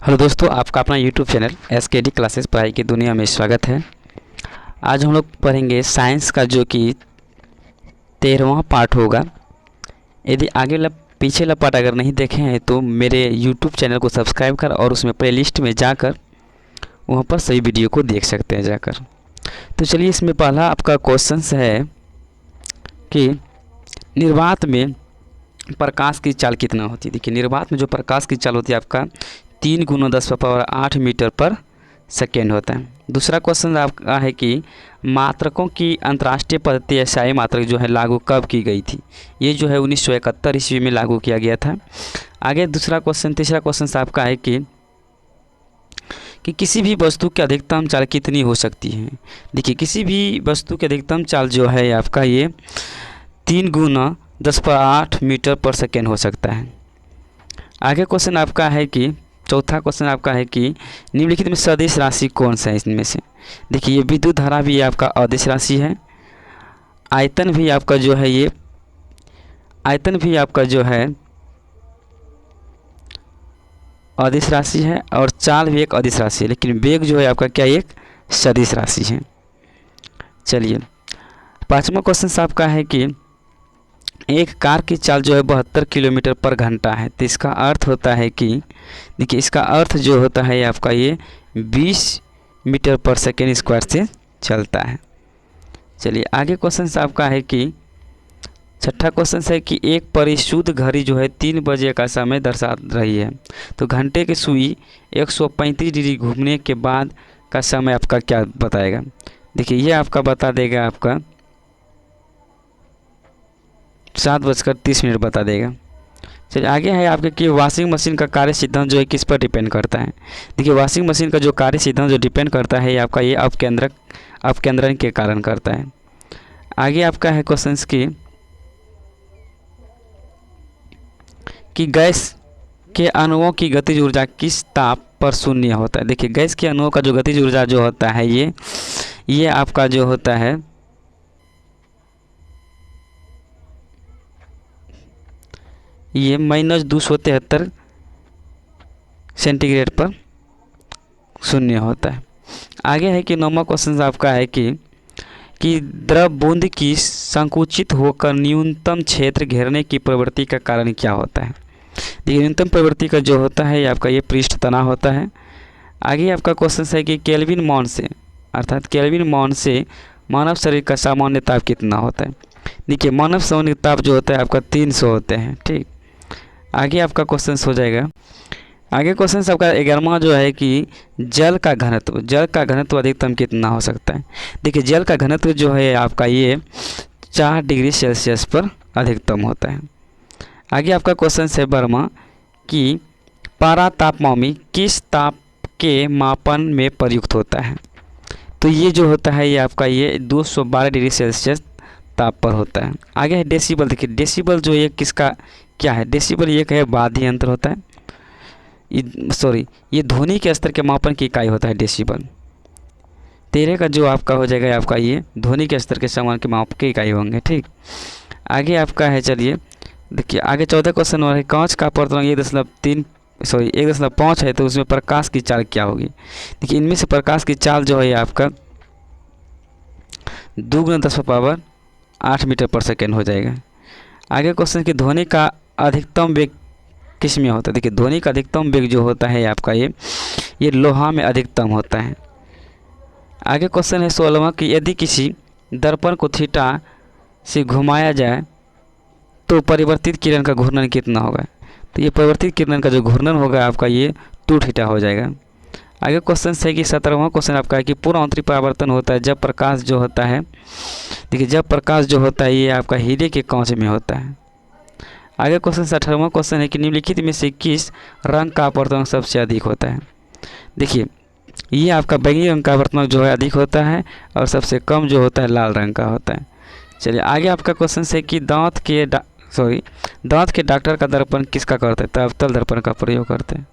Hello दोस्तों, आपका अपना यूट्यूब चैनल SKD क्लासेस पढ़ाई की दुनिया में स्वागत है। आज हम लोग पढ़ेंगे साइंस का जो कि 13वां पार्ट होगा। यदि पीछे वाला पार्ट अगर नहीं देखे हैं तो मेरे यूट्यूब चैनल को सब्सक्राइब कर और उसमें प्लेलिस्ट में जाकर वहाँ पर सभी वीडियो को देख सकते हैं जाकर। तो चलिए, इसमें पहला आपका क्वेश्चन है कि निर्वात में प्रकाश की चाल कितना होती है। देखिए, निर्वात में जो प्रकाश की चाल होती है आपका 3 × 10⁸ मीटर पर सेकेंड होता है। दूसरा क्वेश्चन आपका है कि मात्रकों की अंतर्राष्ट्रीय पद्धति एसआई मात्रक जो है लागू कब की गई थी। ये जो है 1971 ईस्वी में लागू किया गया था। आगे तीसरा क्वेश्चन आपका है कि किसी भी वस्तु की अधिकतम चाल कितनी हो सकती है। देखिए, किसी भी वस्तु की अधिकतम चाल जो है आपका ये 3 × 10⁸ मीटर पर सेकेंड हो सकता है। आगे क्वेश्चन आपका है कि चौथा क्वेश्चन आपका है कि निम्नलिखित में सदिश राशि कौन सा है इसमें से। देखिए, ये विद्युत धारा भी आपका अदिश राशि है, आयतन भी आपका जो है अदिश राशि है, और चाल भी एक अदिश राशि है, लेकिन वेग जो है आपका क्या एक सदिश राशि है। चलिए, पांचवा क्वेश्चन आपका है कि एक कार की चाल जो है 72 किलोमीटर पर घंटा है। तो इसका अर्थ होता है कि देखिए, इसका अर्थ जो होता है आपका ये 20 मीटर पर सेकेंड स्क्वायर से चलता है। चलिए, आगे क्वेश्चन आपका है कि छठा क्वेश्चन है कि एक परिशुद्ध घड़ी जो है 3 बजे का समय दर्शा रही है। तो घंटे की सुई 135 डिग्री घूमने के बाद का समय आपका क्या बताएगा। देखिए, ये आपका बता देगा आपका 7:30 बता देगा। चलिए, आगे है आपके कि वॉशिंग मशीन का कार्य सिद्धांत जो है किस पर डिपेंड करता है। देखिए, वॉशिंग मशीन का जो कार्य सिद्धांत जो डिपेंड करता है आपका ये अपकेंद्रण के कारण करता है। आगे आपका है क्वेश्चन कि गैस के अणुओं की गतिज ऊर्जा किस ताप पर शून्य होता है। देखिए, गैस के अणुओं का जो गतिज ऊर्जा जो होता है ये आपका जो होता है ये -273 सेंटीग्रेड पर शून्य होता है। आगे है कि 9वां क्वेश्चन आपका है कि द्रव बूंद की संकुचित होकर न्यूनतम क्षेत्र घेरने की प्रवृत्ति का कारण क्या होता है। देखिए, न्यूनतम प्रवृत्ति का जो होता है आपका ये पृष्ठ तनाव होता है। आगे आपका क्वेश्चन है कि केल्विन मान से मानव शरीर का सामान्य ताप कितना होता है। देखिए, मानव सामान्य ताप जो होता है आपका 300 होते हैं। ठीक, आगे आपका क्वेश्चन हो जाएगा। आगे क्वेश्चन आपका 11वां जो है कि जल का घनत्व अधिकतम कितना हो सकता है। देखिए, जल का घनत्व जो है आपका ये 4 डिग्री सेल्सियस पर अधिकतम होता है। आगे आपका क्वेश्चन है 12वां कि पारा तापमानी किस ताप के मापन में प्रयुक्त होता है। तो ये जो होता है ये आपका ये 212 डिग्री सेल्सियस ताप पर होता है। आगे है डेसिबल। देखिए, डेसिबल जो ये किसका क्या है। डेसिबल एक है वाद्य यंत्र होता है, ये ध्वनि के स्तर के मापन की इकाई होता है डेसिबल। 13 का जो आपका हो जाएगा आपका ये ध्वनि के स्तर के समान के माप की इकाई होंगे। ठीक, आगे आपका है, चलिए देखिए, आगे 14 क्वेश्चन और है कांच का अपवर्तनांक 1.5 है, तो उसमें प्रकाश की चाल क्या होगी। देखिए, इनमें से प्रकाश की चाल जो है आपका 2 × 10⁸ मीटर पर सेकेंड हो जाएगा। आगे क्वेश्चन कि ध्वनि का अधिकतम वेग किस में होता है। देखिए, ध्वनि का अधिकतम वेग जो होता है आपका ये लोहा में अधिकतम होता है। आगे क्वेश्चन है 16वां कि यदि किसी दर्पण को थीटा से घुमाया जाए तो परिवर्तित किरण का घूर्णन कितना होगा। तो ये परिवर्तित किरण का जो घूर्णन होगा आपका ये 2 थीटा हो जाएगा। आगे क्वेश्चन है कि 17वां क्वेश्चन आपका है कि पूर्ण आंतरिक परावर्तन होता है जब प्रकाश जो होता है। देखिए, जब प्रकाश जो होता है ये आपका हीरे के कांच में होता है। आगे क्वेश्चन 18वां क्वेश्चन है कि निम्नलिखित में से किस रंग का अपवर्तनांक सबसे अधिक होता है। देखिए, ये आपका बैंगनी रंग का अपवर्तनांक जो है अधिक होता है, और सबसे कम जो होता है लाल रंग का होता है। चलिए, आगे आपका क्वेश्चन है कि दांत के डॉक्टर का दर्पण किसका करते हैं। तो अवतल दर्पण का प्रयोग करते हैं।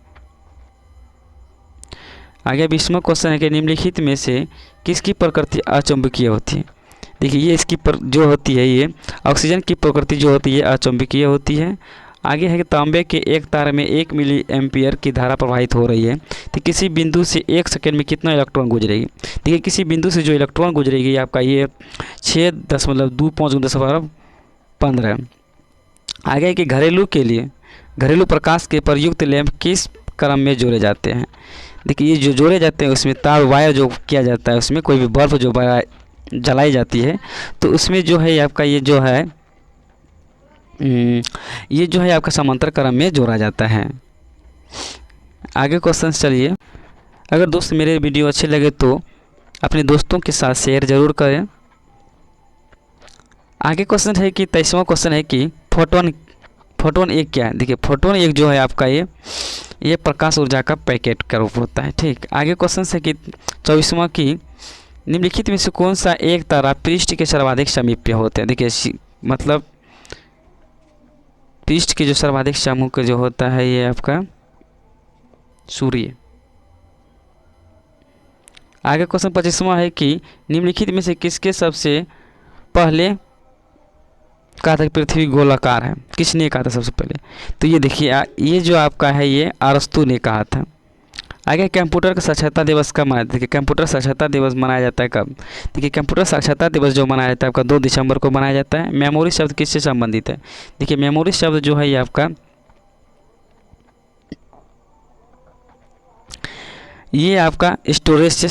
आगे 20वां क्वेश्चन है कि निम्नलिखित में से किसकी प्रकृति अचुंबकीय होती है। देखिए, ये इसकी जो होती है ये ऑक्सीजन की प्रकृति जो होती है अचुंबकीय होती है, आगे है कि तांबे के एक तार में 1 मिली एम्पियर की धारा प्रवाहित हो रही है, तो किसी बिंदु से 1 सेकंड में कितना इलेक्ट्रॉन गुजरेगी। देखिए किसी बिंदु से जो इलेक्ट्रॉन गुजरेगी आपका ये 6.25×10⁻15। आगे है कि घरेलू के लिए घरेलू प्रकाश के प्रयुक्त लैंप किस क्रम में जोड़े जाते हैं। देखिए ये जो जोड़े जाते हैं उसमें तार वायर जो किया जाता है, उसमें कोई भी बल्ब जो जलाई जाती है तो उसमें जो है आपका ये जो है आपका समांतर क्रम में जोड़ा जाता है। आगे क्वेश्चन चलिए। अगर दोस्त मेरे वीडियो अच्छे लगे तो अपने दोस्तों के साथ शेयर ज़रूर करें। आगे क्वेश्चन है कि 23वां क्वेश्चन है कि फोटोन एक क्या है। देखिए फोटोन एक जो है आपका ये प्रकाश ऊर्जा का पैकेट का रूप होता है। ठीक, आगे क्वेश्चन है कि 24वां की निम्नलिखित में से कौन सा एक तारा पृष्ठ के सर्वाधिक समीप होते हैं। देखिए मतलब पृष्ठ के जो सर्वाधिक समीप जो होता है ये आपका सूर्य। आगे क्वेश्चन 25वां है कि निम्नलिखित में से किसके सबसे पहले कहा था पृथ्वी गोलाकार है, किसने कहा था सबसे पहले। तो ये देखिए ये जो आपका है ये अरस्तु ने कहा था। आगे कंप्यूटर का साक्षरता दिवस कब मनाया। देखिए कंप्यूटर साक्षरता दिवस मनाया जाता है कब। देखिए कंप्यूटर साक्षरता दिवस जो मनाया जाता है आपका 2 दिसंबर को मनाया जाता है। मेमोरी शब्द किससे संबंधित है। देखिए मेमोरी शब्द जो है ये आपका ये आपका स्टोरेज से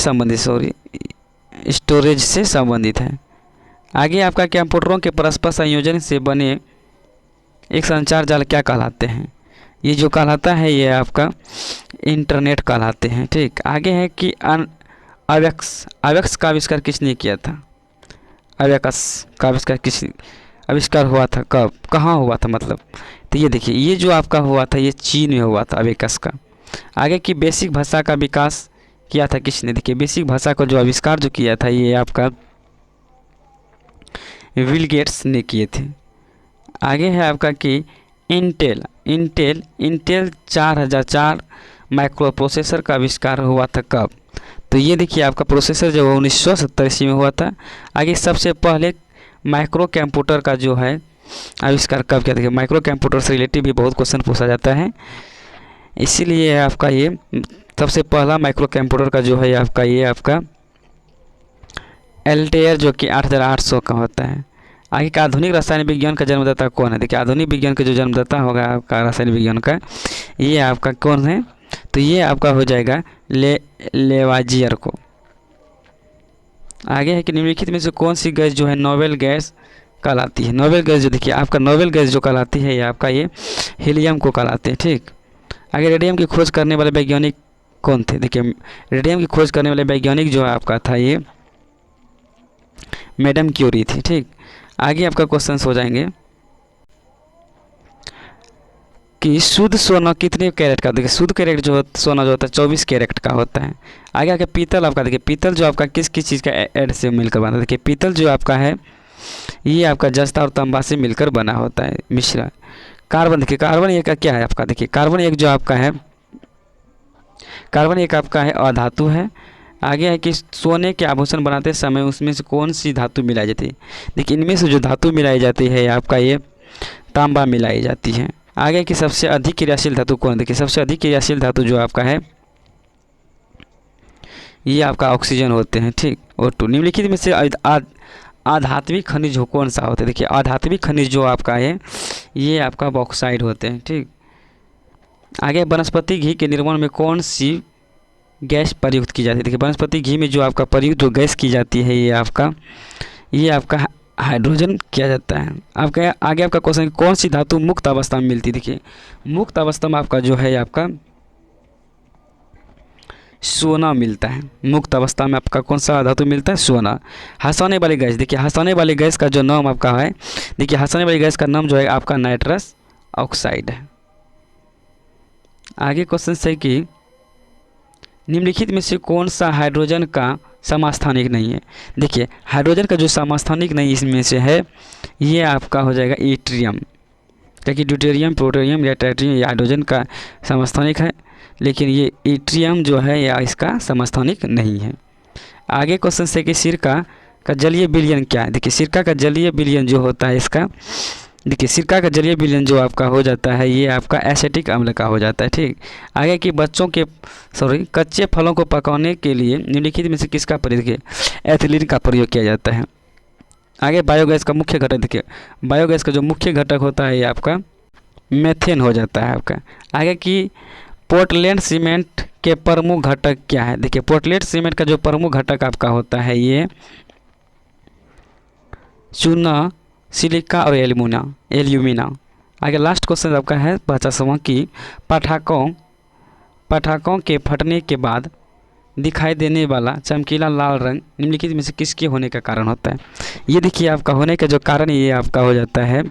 संबंधित है। आगे आपका कंप्यूटरों के परस्पर संयोजन से बने एक संचार जाल क्या कहलाते हैं। ये जो कहलाता है ये आपका इंटरनेट कहलाते हैं। ठीक, आगे है कि अवेक्स का आविष्कार किसने किया था। अवेक्स का आविष्कार हुआ था कब, कहाँ हुआ था मतलब। तो ये देखिए ये जो आपका हुआ था ये चीन में हुआ था अवेक्स का। आगे की बेसिक भाषा का विकास किया था किसने। देखिए बेसिक भाषा का जो आविष्कार जो किया था ये आपका बिल गेट्स ने किए थे। आगे है आपका कि इंटेल 4004 माइक्रो प्रोसेसर का आविष्कार हुआ था कब। तो ये देखिए आपका प्रोसेसर जो 1970 में हुआ था। आगे सबसे पहले माइक्रो कंप्यूटर का जो है आविष्कार कब किया। देखिए माइक्रो कंप्यूटर से रिलेटिव भी बहुत क्वेश्चन पूछा जाता है, इसीलिए आपका ये सबसे पहला माइक्रो कंप्यूटर का जो है आपका एल्टेयर जो कि 8800 का होता है। आगे का आधुनिक रसायन विज्ञान का जन्मदाता कौन है। देखिए आधुनिक विज्ञान का जो जन्मदाता होगा आपका रसायन विज्ञान का ये आपका कौन है। तो ये आपका हो जाएगा लेवाजियर को। आगे है कि निम्नलिखित में से कौन सी गैस जो है नोबेल गैस कहलाती है। नोबेल गैस जो देखिए आपका नोबेल गैस जो कहलाती है ये आपका ये हीलियम को कहलाते हैं। ठीक, आगे रेडियम की खोज करने वाले वैज्ञानिक कौन थे। देखिए रेडियम की खोज करने वाले वैज्ञानिक जो है आपका था ये मैडम क्यूरी थी। ठीक, आगे आपका क्वेश्चन हो जाएंगे कि शुद्ध सोना कितने कैरेट का। देखिए शुद्ध कैरेट जो सोना जो होता है 24 कैरेट का होता है। आगे आके पीतल आपका देखिए पीतल जो आपका किस किस चीज़ का ऐड से मिलकर बना है। देखिए पीतल जो आपका है ये आपका जस्ता और तांबा से मिलकर बना होता है मिश्रण। कार्बन देखिए कार्बन एक का क्या है आपका। देखिए कार्बन एक जो आपका है कार्बन एक आपका है अधातु है। आगे है कि सोने के आभूषण बनाते समय उसमें से कौन सी धातु मिलाई जाती है। देखिए इनमें से जो धातु मिलाई जाती है आपका ये तांबा मिलाई जाती है। आगे कि सबसे अधिक क्रियाशील धातु कौन। देखिए सबसे अधिक क्रियाशील धातु जो आपका है ये आपका ऑक्सीजन होते हैं। ठीक, O2। निम्नलिखित में से आधात्मिक खनिज कौन सा होता है। देखिए आधात्मिक खनिज जो आपका है ये आपका बॉक्साइड होते हैं। ठीक, आगे वनस्पति घी के निर्माण में कौन सी गैस प्रयुक्त की जाती है। देखिए वनस्पति घी में जो आपका प्रयुक्त जो गैस की जाती है ये आपका हाइड्रोजन किया जाता है। आपका आगे आपका क्वेश्चन कौन सी धातु मुक्त अवस्था में मिलती है। देखिए मुक्त अवस्था में आपका जो है आपका सोना मिलता है। मुक्त अवस्था में आपका कौन सा धातु मिलता है, सोना। हंसाने वाली गैस, देखिए हंसाने वाली गैस का जो नाम आपका है, देखिए हंसाने वाली गैस का नाम जो है आपका नाइट्रस ऑक्साइड है। आगे क्वेश्चन है कि निम्नलिखित में से कौन सा हाइड्रोजन का समस्थानिक नहीं है। देखिए हाइड्रोजन का जो समस्थानिक नहीं इसमें से है ये आपका हो जाएगा इट्रियम, क्योंकि ड्यूटेरियम, प्लूटोनियम या ट्राइटियम ये हाइड्रोजन का समस्थानिक है, लेकिन ये इट्रियम जो है या इसका समस्थानिक नहीं है। आगे क्वेश्चन है कि सिरका का जलीय विलयन क्या है। देखिए सिरका का जलीय विलयन जो होता है इसका देखिए सिरका का जलीय विलयन जो आपका हो जाता है ये आपका एसिटिक अम्ल का हो जाता है। ठीक, आगे की बच्चों के कच्चे फलों को पकाने के लिए निम्नलिखित में से किसका प्रयोग, देखिए एथिलीन का प्रयोग किया जाता है। आगे बायोगैस का मुख्य घटक, देखिए बायोगैस का जो मुख्य घटक होता है ये आपका मेथेन हो जाता है आपका। आगे की पोर्टलैंड सीमेंट के प्रमुख घटक क्या है, देखिए पोर्टलैंड सीमेंट का जो प्रमुख घटक आपका होता है ये चूना, सिलिका और एल्यूमिना। आगे लास्ट क्वेश्चन आपका है 50वां की पटाखों के फटने के बाद दिखाई देने वाला चमकीला लाल रंग निम्नलिखित में से किसके होने का कारण होता है। ये देखिए आपका होने का जो कारण ये आपका हो जाता है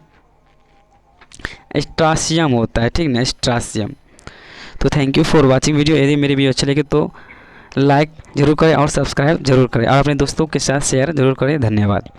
स्ट्रासियम होता है। ठीक ना, स्ट्रासियम। तो thank you for watching video. यदि मेरी वीडियो अच्छी लगे तो लाइक जरूर करें और सब्सक्राइब जरूर करें और अपने दोस्तों के साथ शेयर जरूर करें। धन्यवाद।